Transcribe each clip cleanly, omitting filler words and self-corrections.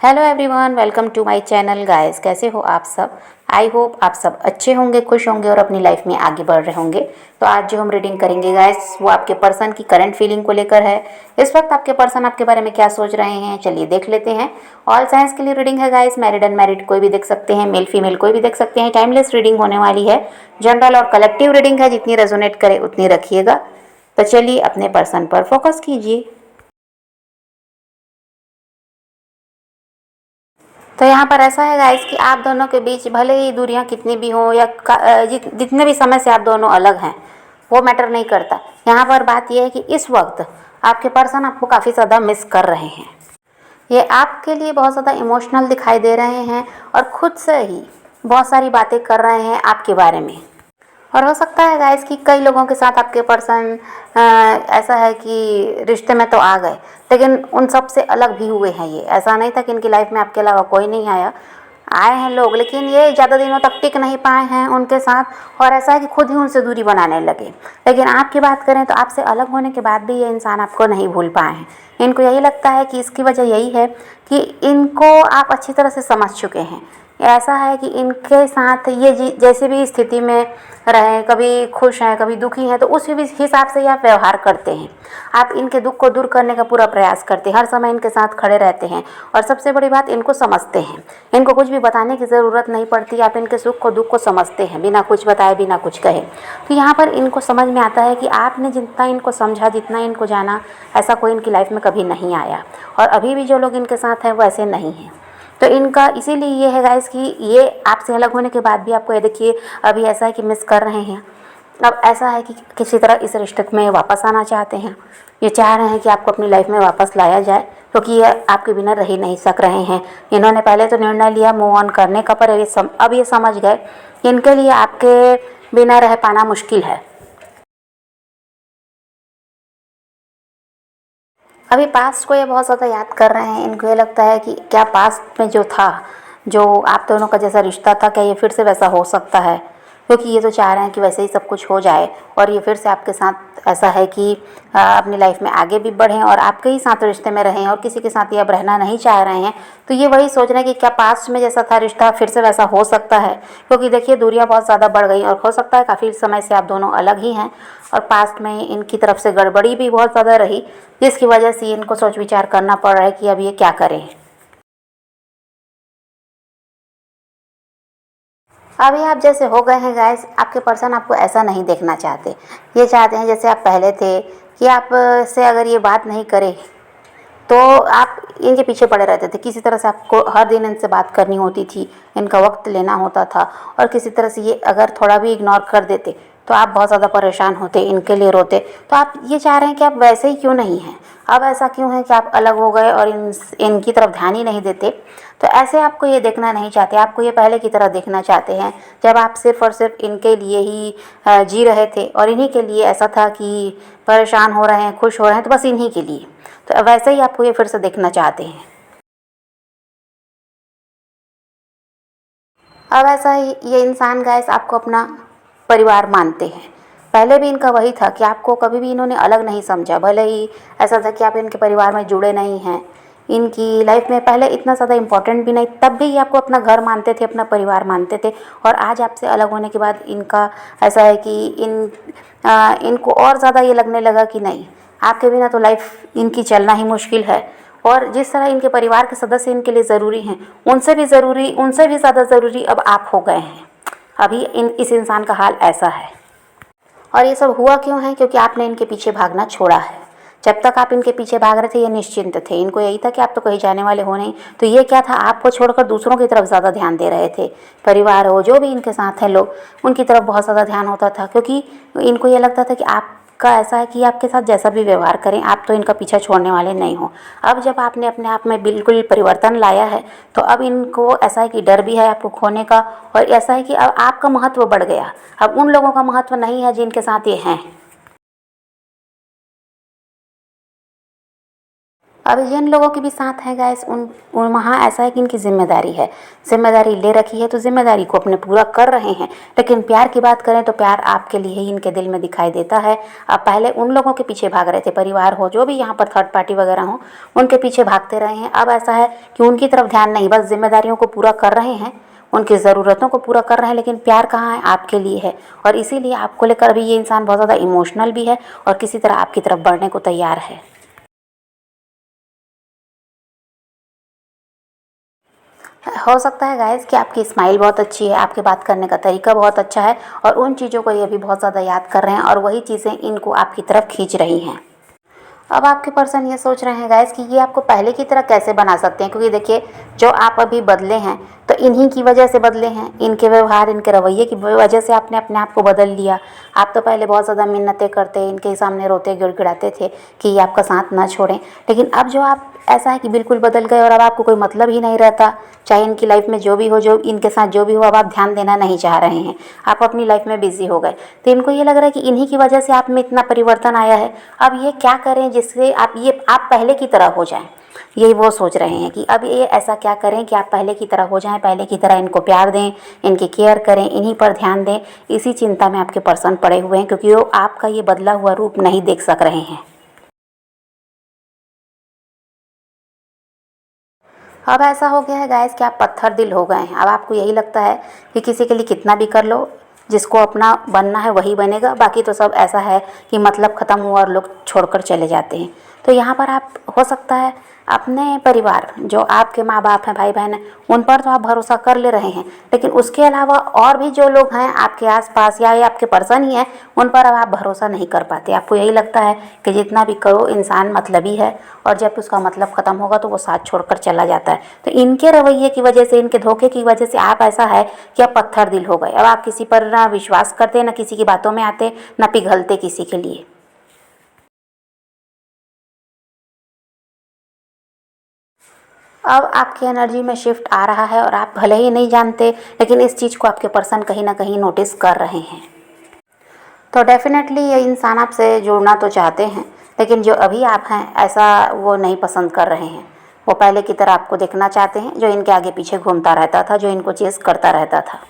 Hello everyone, welcome to my channel guys. कैसे हो आप सब? आई होप आप सब अच्छे होंगे, खुश होंगे और अपनी लाइफ में आगे बढ़ रहे होंगे। तो आज जो हम रीडिंग करेंगे गाइस, वो आपके पर्सन की करंट फीलिंग को लेकर है। इस वक्त आपके पर्सन आपके बारे में क्या सोच रहे हैं, चलिए देख लेते हैं। ऑल साइंस के लिए रीडिंग है गाइस, मैरिड अनमैरिड कोई भी देख सकते हैं, मेल फीमेल कोई भी देख सकते हैं। टाइमलेस रीडिंग होने वाली है, जनरल और कलेक्टिव रीडिंग है, जितनी रेजोनेट करे उतनी रखिएगा। तो चलिए अपने पर्सन पर फोकस कीजिए। तो यहाँ पर ऐसा है गाइस कि आप दोनों के बीच भले ही दूरियां कितनी भी हों या जितने भी समय से आप दोनों अलग हैं, वो मैटर नहीं करता। यहाँ पर बात यह है कि इस वक्त आपके पर्सन आपको काफ़ी ज़्यादा मिस कर रहे हैं। ये आपके लिए बहुत ज़्यादा इमोशनल दिखाई दे रहे हैं और खुद से ही बहुत सारी बातें कर रहे हैं आपके बारे में। और हो सकता है गाइस कि कई लोगों के साथ आपके पर्सन ऐसा है कि रिश्ते में तो आ गए, लेकिन उन सब से अलग भी हुए हैं। ये ऐसा नहीं था कि इनकी लाइफ में आपके अलावा कोई नहीं आया, आए हैं लोग, लेकिन ये ज़्यादा दिनों तक टिक नहीं पाए हैं उनके साथ। और ऐसा है कि खुद ही उनसे दूरी बनाने लगे। लेकिन आपकी बात करें तो आपसे अलग होने के बाद भी ये इंसान आपको नहीं भूल पाए हैं। इनको यही लगता है कि इसकी वजह यही है कि इनको आप अच्छी तरह से समझ चुके हैं। ऐसा है कि इनके साथ ये जैसे भी स्थिति में रहें, कभी खुश हैं कभी दुखी हैं, तो उस हिसाब से ही आप व्यवहार करते हैं। आप इनके दुख को दूर करने का पूरा प्रयास करते हैं, हर समय इनके साथ खड़े रहते हैं। और सबसे बड़ी बात, इनको समझते हैं। इनको कुछ भी बताने की ज़रूरत नहीं पड़ती, आप इनके सुख को दुख को समझते हैं बिना कुछ बताए, बिना कुछ कहे। तो यहाँ पर इनको समझ में आता है कि आपने जितना इनको समझा, जितना इनको जाना, ऐसा कोई इनकी लाइफ में कभी नहीं आया। और अभी भी जो लोग इनके साथ हैं वो ऐसे नहीं हैं। तो इनका इसीलिए ये है गाइस कि ये आपसे अलग होने के बाद भी आपको, ये देखिए अभी ऐसा है कि मिस कर रहे हैं। अब ऐसा है कि किसी तरह इस रिश्ते में वापस आना चाहते हैं। ये चाह रहे हैं कि आपको अपनी लाइफ में वापस लाया जाए, क्योंकि ये आपके बिना रह ही नहीं सक रहे हैं। इन्होंने पहले तो निर्णय लिया मूव ऑन करने का, पर अब ये समझ गए कि इनके लिए आपके बिना रह पाना मुश्किल है। अभी पास्ट को ये बहुत ज़्यादा याद कर रहे हैं। इनको ये लगता है कि क्या पास्ट में जो था, जो आप दोनों का जैसा रिश्ता था, क्या ये फिर से वैसा हो सकता है? क्योंकि ये तो चाह रहे हैं कि वैसे ही सब कुछ हो जाए और ये फिर से आपके साथ ऐसा है कि अपनी लाइफ में आगे भी बढ़ें और आपके ही साथ रिश्ते में रहें, और किसी के साथ ये अब रहना नहीं चाह रहे हैं। तो ये वही सोच रहे हैं कि क्या पास्ट में जैसा था रिश्ता फिर से वैसा हो सकता है? क्योंकि देखिए दूरियां बहुत ज़्यादा बढ़ गई और हो सकता है काफ़ी समय से आप दोनों अलग ही हैं, और पास्ट में इनकी तरफ से गड़बड़ी भी बहुत ज़्यादा रही, जिसकी वजह से इनको सोच विचार करना पड़ रहा है कि अब ये क्या करें। अभी आप जैसे हो गए हैं गाइस, आपके पर्सन आपको ऐसा नहीं देखना चाहते। ये चाहते हैं जैसे आप पहले थे, कि आप से अगर ये बात नहीं करे तो आप इनके पीछे पड़े रहते थे। किसी तरह से आपको हर दिन इनसे बात करनी होती थी, इनका वक्त लेना होता था, और किसी तरह से ये अगर थोड़ा भी इग्नोर कर देते तो आप बहुत ज़्यादा परेशान होते, इनके लिए रोते। तो आप ये चाह रहे हैं कि आप वैसे ही क्यों नहीं हैं, अब ऐसा क्यों है कि आप अलग हो गए और इनकी तरफ ध्यान ही नहीं देते। तो ऐसे आपको ये देखना नहीं चाहते, आपको ये पहले की तरह देखना चाहते हैं, जब आप सिर्फ और सिर्फ इनके लिए ही जी रहे थे, और इन्हीं के लिए ऐसा था कि परेशान हो रहे हैं, खुश हो रहे हैं, तो बस इन्हीं के लिए। तो वैसे ही आपको ये फिर से देखना चाहते हैं। अब ऐसा ही ये इंसान गाइस आपको अपना परिवार मानते हैं। पहले भी इनका वही था कि आपको कभी भी इन्होंने अलग नहीं समझा, भले ही ऐसा था कि आप इनके परिवार में जुड़े नहीं हैं, इनकी लाइफ में पहले इतना ज़्यादा इम्पोर्टेंट भी नहीं, तब भी ये आपको अपना घर मानते थे, अपना परिवार मानते थे। और आज आपसे अलग होने के बाद इनका ऐसा है कि इनको और ज़्यादा ये लगने लगा कि नहीं, आपके बिना तो लाइफ इनकी चलना ही मुश्किल है। और जिस तरह इनके परिवार के सदस्य इनके लिए ज़रूरी हैं, उनसे भी ज़्यादा ज़रूरी अब आप हो गए हैं। अभी इस इंसान का हाल ऐसा है। और ये सब हुआ क्यों है? क्योंकि आपने इनके पीछे भागना छोड़ा है। जब तक आप इनके पीछे भाग रहे थे, ये निश्चिंत थे, इनको यही था कि आप तो कहीं जाने वाले हो नहीं। तो ये क्या था, आपको छोड़कर दूसरों की तरफ ज़्यादा ध्यान दे रहे थे। परिवार हो, जो भी इनके साथ हैं लोग, उनकी तरफ बहुत ज़्यादा ध्यान होता था, क्योंकि इनको ये लगता था कि आपका ऐसा है कि आपके साथ जैसा भी व्यवहार करें, आप तो इनका पीछा छोड़ने वाले नहीं हो। अब जब आपने अपने आप में बिल्कुल परिवर्तन लाया है, तो अब इनको ऐसा है कि डर भी है आपको खोने का, और ऐसा है कि अब आपका महत्व बढ़ गया। अब उन लोगों का महत्व नहीं है जिनके साथ ये हैं। अब जिन लोगों के भी साथ है गाइस उन वहाँ ऐसा है कि इनकी जिम्मेदारी है, जिम्मेदारी ले रखी है तो जिम्मेदारी को अपने पूरा कर रहे हैं। लेकिन प्यार की बात करें तो प्यार आपके लिए ही इनके दिल में दिखाई देता है। आप पहले उन लोगों के पीछे भाग रहे थे, परिवार हो जो भी यहाँ पर थर्ड पार्टी वगैरह हो, उनके पीछे भागते रहे हैं। अब ऐसा है कि उनकी तरफ ध्यान नहीं, बस जिम्मेदारियों को पूरा कर रहे हैं, उनकी ज़रूरतों को पूरा कर रहे हैं, लेकिन प्यार कहाँ है, आपके लिए है। और इसीलिए आपको लेकर अभी ये इंसान बहुत ज़्यादा इमोशनल भी है और किसी तरह आपकी तरफ बढ़ने को तैयार है। हो सकता है गाइस कि आपकी स्माइल बहुत अच्छी है, आपके बात करने का तरीका बहुत अच्छा है और उन चीज़ों को ये भी बहुत ज़्यादा याद कर रहे हैं और वही चीज़ें इनको आपकी तरफ खींच रही हैं। अब आपके पर्सन ये सोच रहे हैं गाइस कि ये आपको पहले की तरह कैसे बना सकते हैं, क्योंकि देखिए जो आप अभी बदले हैं तो इन्हीं की वजह से बदले हैं, इनके व्यवहार, इनके रवैये की वजह से आपने अपने आप को बदल लिया। आप तो पहले बहुत ज़्यादा मिन्नतें करते, इनके सामने रोते गिड़गिड़ाते थे कि ये आपका साथ ना छोड़ें, लेकिन अब जो आप ऐसा है कि बिल्कुल बदल गए और अब आपको कोई मतलब ही नहीं रहता। चाहे इनकी लाइफ में जो भी हो, जो इनके साथ जो भी हो, अब आप ध्यान देना नहीं चाह रहे हैं, आप अपनी लाइफ में बिजी हो गए। तो इनको ये लग रहा है कि इन्हीं की वजह से आप में इतना परिवर्तन आया है। अब ये क्या करें जिससे आप पहले की तरह हो जाएं, यही वो सोच रहे हैं कि अब ये ऐसा क्या करें कि आप पहले की तरह हो जाएं, पहले की तरह इनको प्यार दें, इनकी केयर करें, इन्हीं पर ध्यान दें। इसी चिंता में आपके पर्सन पड़े हुए हैं, क्योंकि वो आपका ये बदला हुआ रूप नहीं देख सक रहे हैं। अब ऐसा हो गया है गाइस कि आप पत्थर दिल हो गए हैं। अब आपको यही लगता है कि किसी के लिए कितना भी कर लो, जिसको अपना बनना है वही बनेगा, बाकी तो सब ऐसा है कि मतलब ख़त्म हुआ और लोग छोड़कर चले जाते हैं। तो यहाँ पर आप हो सकता है अपने परिवार, जो आपके माँ बाप हैं, भाई बहन हैं, उन पर तो आप भरोसा कर ले रहे हैं, लेकिन उसके अलावा और भी जो लोग हैं आपके आसपास या ये आपके पर्सन ही हैं, उन पर अब आप भरोसा नहीं कर पाते। आपको यही लगता है कि जितना भी करो इंसान मतलबी है और जब उसका मतलब ख़त्म होगा तो वो साथ छोड़कर चला जाता है। तो इनके रवैये की वजह से, इनके धोखे की वजह से आप ऐसा है कि आप पत्थर दिल हो गए। अब आप किसी पर ना विश्वास करते, ना किसी की बातों में आते, ना पिघलते किसी के लिए। अब आपकी एनर्जी में शिफ्ट आ रहा है और आप भले ही नहीं जानते, लेकिन इस चीज़ को आपके पर्सन कहीं ना कहीं नोटिस कर रहे हैं। तो डेफिनेटली ये इंसान आपसे जुड़ना तो चाहते हैं, लेकिन जो अभी आप हैं ऐसा वो नहीं पसंद कर रहे हैं। वो पहले की तरह आपको देखना चाहते हैं, जो इनके आगे पीछे घूमता रहता था, जो इनको चेस करता रहता था।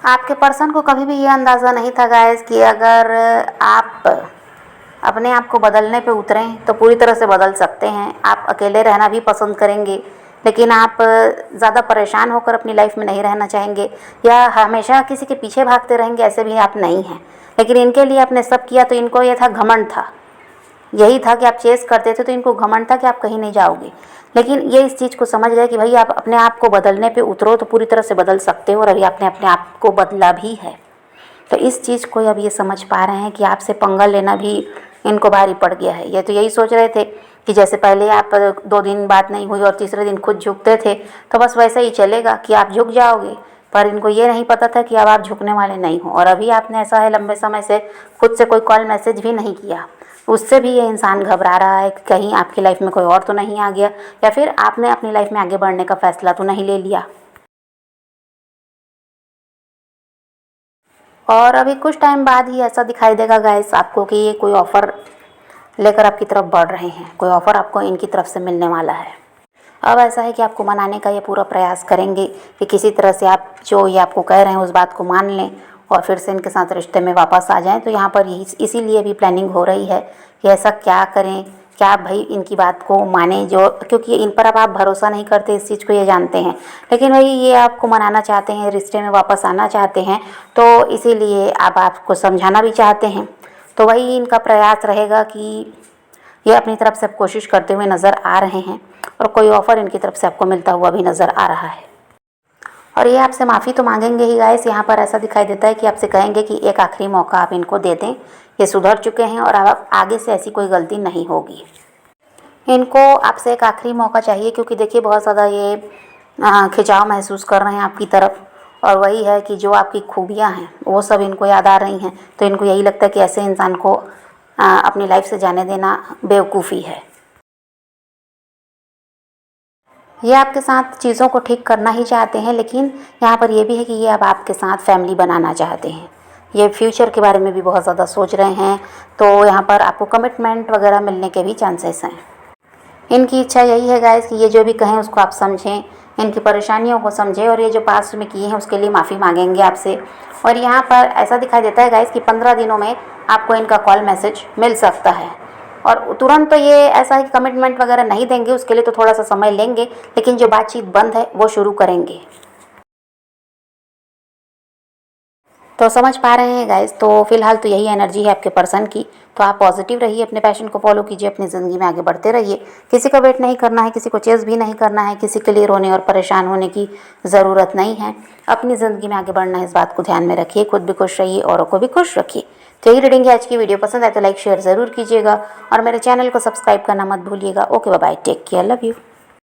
आपके पर्सन को कभी भी ये अंदाज़ा नहीं था गाइस कि अगर आप अपने आप को बदलने पे उतरें तो पूरी तरह से बदल सकते हैं। आप अकेले रहना भी पसंद करेंगे, लेकिन आप ज़्यादा परेशान होकर अपनी लाइफ में नहीं रहना चाहेंगे या हमेशा किसी के पीछे भागते रहेंगे, ऐसे भी आप नहीं हैं। लेकिन इनके लिए आपने सब किया, तो इनको ये था, घमंड था, यही था कि आप चेस करते थे तो इनको घमंड था कि आप कहीं नहीं जाओगे। लेकिन ये इस चीज़ को समझ गए कि भाई आप अपने आप को बदलने पे उतरो तो पूरी तरह से बदल सकते हो, और अभी आपने अपने आप को बदला भी है। तो इस चीज़ को अब ये समझ पा रहे हैं कि आपसे पंगा लेना भी इनको भारी पड़ गया है। ये तो यही सोच रहे थे कि जैसे पहले आप 2 दिन बात नहीं हुई और तीसरे दिन खुद झुकते थे, तो बस वैसे ही चलेगा कि आप झुक जाओगे। पर इनको ये नहीं पता था कि अब आप झुकने वाले नहीं हो। और अभी आपने ऐसा है लंबे समय से खुद से कोई कॉल मैसेज भी नहीं किया, उससे भी ये इंसान घबरा रहा है कि कहीं आपकी लाइफ में कोई और तो नहीं आ गया, या फिर आपने अपनी लाइफ में आगे बढ़ने का फैसला तो नहीं ले लिया। और अभी कुछ टाइम बाद ही ऐसा दिखाई देगा गाइस आपको कि ये कोई ऑफ़र लेकर आपकी तरफ बढ़ रहे हैं, कोई ऑफ़र आपको इनकी तरफ से मिलने वाला है। अब ऐसा है कि आपको मनाने का ये पूरा प्रयास करेंगे कि किसी तरह से आप जो ये आपको कह रहे हैं उस बात को मान लें और फिर से इनके साथ रिश्ते में वापस आ जाएं। तो यहाँ पर यही इसीलिए भी प्लानिंग हो रही है कि ऐसा क्या करें, क्या भाई इनकी बात को माने, जो क्योंकि इन पर अब आप भरोसा नहीं करते, इस चीज़ को ये जानते हैं, लेकिन वही ये आपको मनाना चाहते हैं, रिश्ते में वापस आना चाहते हैं, तो इसीलिए अब आपको समझाना भी चाहते हैं। तो वही इनका प्रयास रहेगा कि ये अपनी तरफ से कोशिश करते हुए नज़र आ रहे हैं और कोई ऑफ़र इनकी तरफ से आपको मिलता हुआ भी नज़र आ रहा है। और ये आपसे माफ़ी तो मांगेंगे ही गाइस। यहाँ पर ऐसा दिखाई देता है कि आपसे कहेंगे कि एक आखिरी मौका आप इनको दे दें, ये सुधर चुके हैं और अब आगे से ऐसी कोई गलती नहीं होगी। इनको आपसे एक आखिरी मौका चाहिए, क्योंकि देखिए बहुत ज़्यादा ये खिंचाव महसूस कर रहे हैं आपकी तरफ, और वही है कि जो आपकी खूबियाँ हैं वो सब इनको याद आ रही हैं। तो इनको यही लगता है कि ऐसे इंसान को अपनी लाइफ से जाने देना बेवकूफ़ी है। ये आपके साथ चीज़ों को ठीक करना ही चाहते हैं, लेकिन यहाँ पर ये भी है कि ये अब आपके साथ फैमिली बनाना चाहते हैं। ये फ्यूचर के बारे में भी बहुत ज़्यादा सोच रहे हैं, तो यहाँ पर आपको कमिटमेंट वगैरह मिलने के भी चांसेस हैं। इनकी इच्छा यही है गाइस कि ये जो भी कहें उसको आप समझें, इनकी परेशानियों को समझें और ये जो पास्ट में किए हैं उसके लिए माफ़ी मांगेंगे आपसे। और यहाँ पर ऐसा दिखाई देता है गाइस कि 15 दिनों में आपको इनका कॉल मैसेज मिल सकता है। और तुरंत तो ये ऐसा है कि कमिटमेंट वगैरह नहीं देंगे, उसके लिए तो थोड़ा सा समय लेंगे, लेकिन जो बातचीत बंद है वो शुरू करेंगे। तो समझ पा रहे हैं गाइस, तो फिलहाल तो यही एनर्जी है आपके पर्सन की। तो आप पॉजिटिव रहिए, अपने पैशन को फॉलो कीजिए, अपनी ज़िंदगी में आगे बढ़ते रहिए। किसी का वेट नहीं करना है, किसी को चेज़ भी नहीं करना है, किसी के लिए रोने और परेशान होने की ज़रूरत नहीं है। अपनी ज़िंदगी में आगे बढ़ना है, इस बात को ध्यान में रखिए। खुद भी खुश रहिए, औरों को भी खुश रखिए। तो यही रीडिंग है आज की। वीडियो पसंद आए तो लाइक शेयर ज़रूर कीजिएगा और मेरे चैनल को सब्सक्राइब करना मत भूलिएगा। Okay, bye bye, take care, love you.